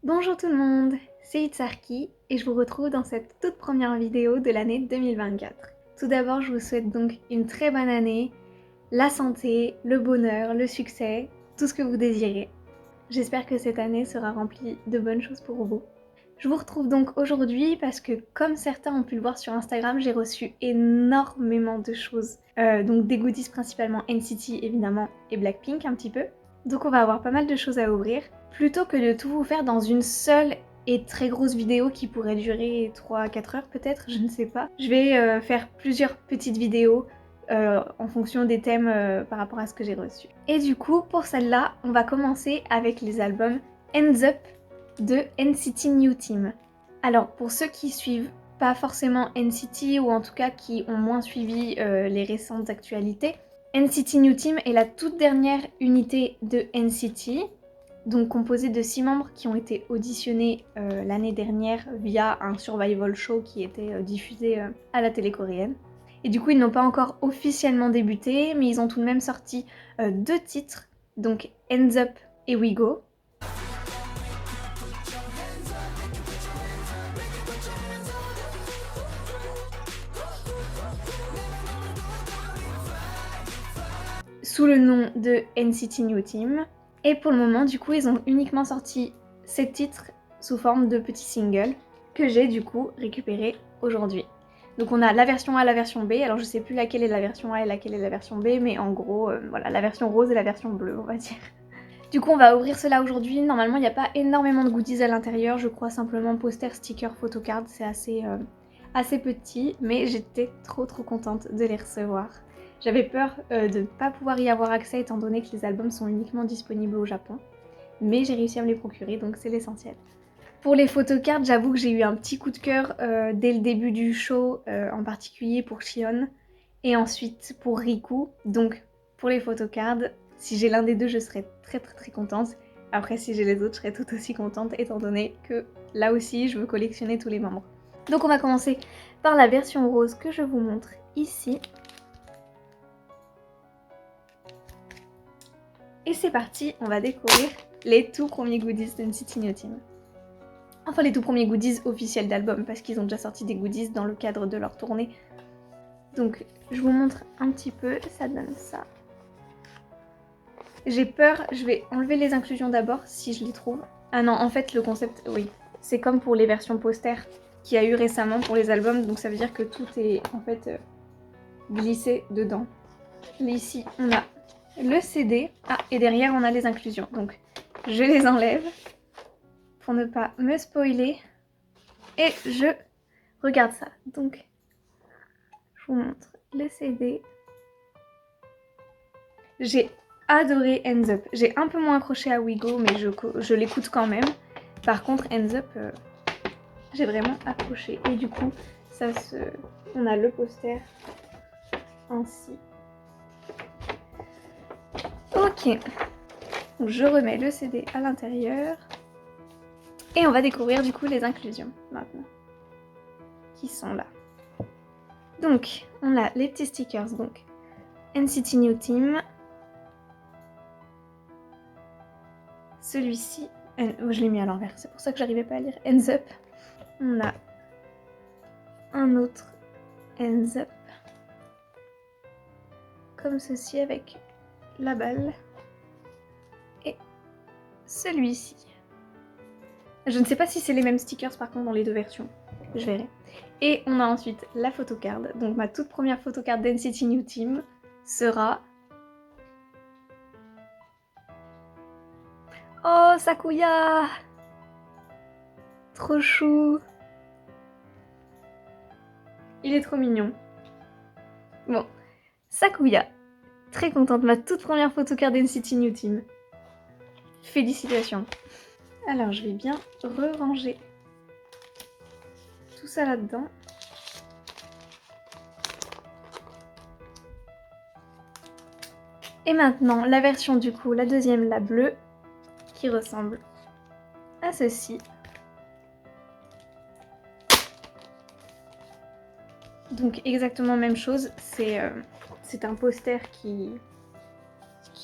Bonjour tout le monde, c'est Itsarki et je vous retrouve dans cette toute première vidéo de l'année 2024. Tout d'abord, je vous souhaite donc une très bonne année, la santé, le bonheur, le succès, tout ce que vous désirez. J'espère que cette année sera remplie de bonnes choses pour vous. Je vous retrouve donc aujourd'hui parce que, comme certains ont pu le voir sur Instagram, j'ai reçu énormément de choses. Donc des goodies principalement NCT évidemment et Blackpink un petit peu. Donc on va avoir pas mal de choses à ouvrir. Plutôt que de tout vous faire dans une seule et très grosse vidéo qui pourrait durer 3-4 heures peut-être, je ne sais pas. Je vais faire plusieurs petites vidéos en fonction des thèmes par rapport à ce que j'ai reçu. Et du coup, pour celle-là, on va commencer avec les albums Hands Up de NCT New Team. Alors, pour ceux qui suivent pas forcément NCT ou en tout cas qui ont moins suivi les récentes actualités, NCT New Team est la toute dernière unité de NCT, donc composée de 6 membres qui ont été auditionnés l'année dernière via un survival show qui était diffusé à la télé coréenne. Et du coup, ils n'ont pas encore officiellement débuté, mais ils ont tout de même sorti 2 titres, donc Hands Up et We Go. Sous le nom de NCT New Team. Et pour le moment, du coup, ils ont uniquement sorti 7 titres sous forme de petits singles que j'ai du coup récupéré aujourd'hui. Donc on a la version A, la version B, alors je sais plus laquelle est la version A et laquelle est la version B, mais en gros, voilà, la version rose et la version bleue, on va dire. Du coup, on va ouvrir cela aujourd'hui. Normalement, il n'y a pas énormément de goodies à l'intérieur, je crois simplement poster, sticker, photocard, c'est assez petit, mais j'étais trop contente de les recevoir. J'avais peur de ne pas pouvoir y avoir accès étant donné que les albums sont uniquement disponibles au Japon. Mais j'ai réussi à me les procurer, donc c'est l'essentiel. Pour les photocards, j'avoue que j'ai eu un petit coup de cœur dès le début du show, en particulier pour Xion, et ensuite pour Riku. Donc pour les photocards, si j'ai l'un des deux, je serai très contente. Après, si j'ai les autres, je serai tout aussi contente, étant donné que là aussi, je veux collectionner tous les membres. Donc on va commencer par la version rose que je vous montre ici. Et c'est parti, on va découvrir les tout premiers goodies d'NCT New Team. Enfin les tout premiers goodies officiels d'album, parce qu'ils ont déjà sorti des goodies dans le cadre de leur tournée. Donc je vous montre un petit peu, ça donne ça. J'ai peur, je vais enlever les inclusions d'abord, si je les trouve. Ah non, en fait le concept, oui, c'est comme pour les versions poster qu'il y a eu récemment pour les albums, donc ça veut dire que tout est en fait glissé dedans. Là ici, on a le CD. Ah, et derrière, on a les inclusions. Donc, je les enlève pour ne pas me spoiler. Et je regarde ça. Donc, je vous montre le CD. J'ai adoré Hands Up. J'ai un peu moins accroché à We Go, mais je l'écoute quand même. Par contre, Hands Up, j'ai vraiment accroché. Et du coup, on a le poster ainsi. Ok. Donc, je remets le CD à l'intérieur. Et on va découvrir du coup les inclusions maintenant, qui sont là. Donc, on a les petits stickers, donc NCT New Team. Celui-ci, je l'ai mis à l'envers, c'est pour ça que j'arrivais pas à lire. Hands Up. On a un autre Hands Up, comme ceci avec la balle. Et celui-ci. Je ne sais pas si c'est les mêmes stickers par contre dans les deux versions. Je verrai. Et on a ensuite la photocard. Donc ma toute première photocard d'NCT New Team sera... Oh, Sakuya! Trop chou! Il est trop mignon. Bon, Sakuya. Très contente, ma toute première photocard d'NCT New Team. Félicitations. Alors, je vais bien ranger tout ça là-dedans. Et maintenant, la version du coup, la deuxième, la bleue, qui ressemble à ceci. Donc exactement même chose, c'est un poster qui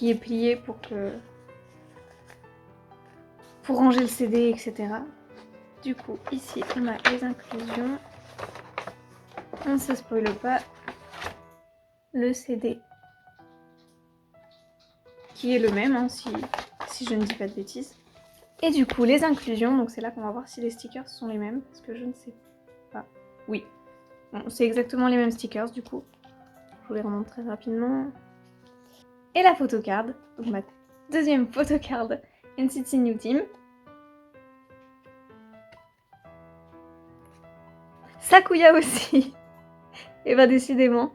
est plié pour que pour ranger le CD, etc. Du coup, ici, on a les inclusions. On ne se spoile pas. Le CD, qui est le même, hein, si je ne dis pas de bêtises. Et du coup, les inclusions, donc c'est là qu'on va voir si les stickers sont les mêmes, parce que je ne sais pas. Oui, bon, c'est exactement les mêmes stickers, du coup. Je vous les remonte très rapidement. Et la photocard, donc ma deuxième photocard NCT New Team. Sakuya aussi. Et bah décidément,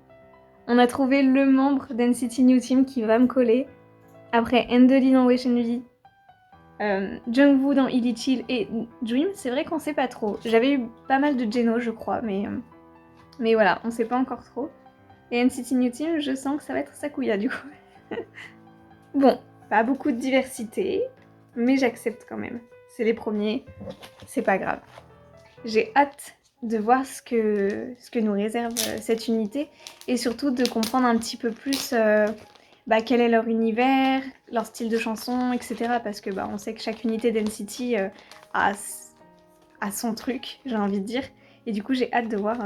on a trouvé le membre d'NCT New Team qui va me coller. Après Endoli dans Weishenuli, Jungwoo dans Illichill et Dream, c'est vrai qu'on sait pas trop. J'avais eu pas mal de Geno, je crois, mais voilà, on sait pas encore trop. Et NCT New Team, je sens que ça va être Sakuya du coup. Bon, pas beaucoup de diversité, mais j'accepte quand même. C'est les premiers, c'est pas grave. J'ai hâte de voir ce que nous réserve cette unité et surtout de comprendre un petit peu plus quel est leur univers, leur style de chanson, etc. Parce que on sait que chaque unité d'NCT a son truc, j'ai envie de dire. Et du coup, j'ai hâte de voir,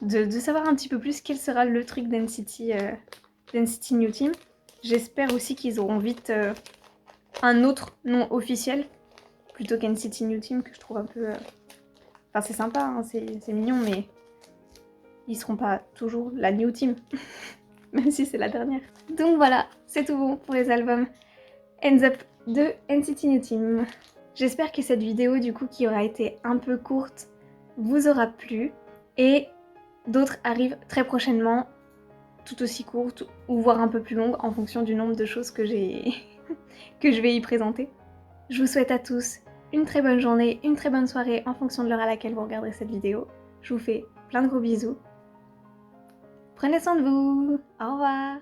de savoir un petit peu plus quel sera le truc d'NCT New Team. J'espère aussi qu'ils auront vite un autre nom officiel plutôt qu'NCT New Team que je trouve un peu... Enfin, c'est sympa, hein, c'est mignon, mais ils seront pas toujours la New Team, même si c'est la dernière. Donc voilà, c'est tout bon pour les albums Ends Up de NCT New Team. J'espère que cette vidéo, du coup, qui aura été un peu courte, vous aura plu. Et d'autres arrivent très prochainement, tout aussi courtes, ou voire un peu plus longues, en fonction du nombre de choses que que je vais y présenter. Je vous souhaite à tous une très bonne journée, une très bonne soirée en fonction de l'heure à laquelle vous regarderez cette vidéo. Je vous fais plein de gros bisous. Prenez soin de vous. Au revoir.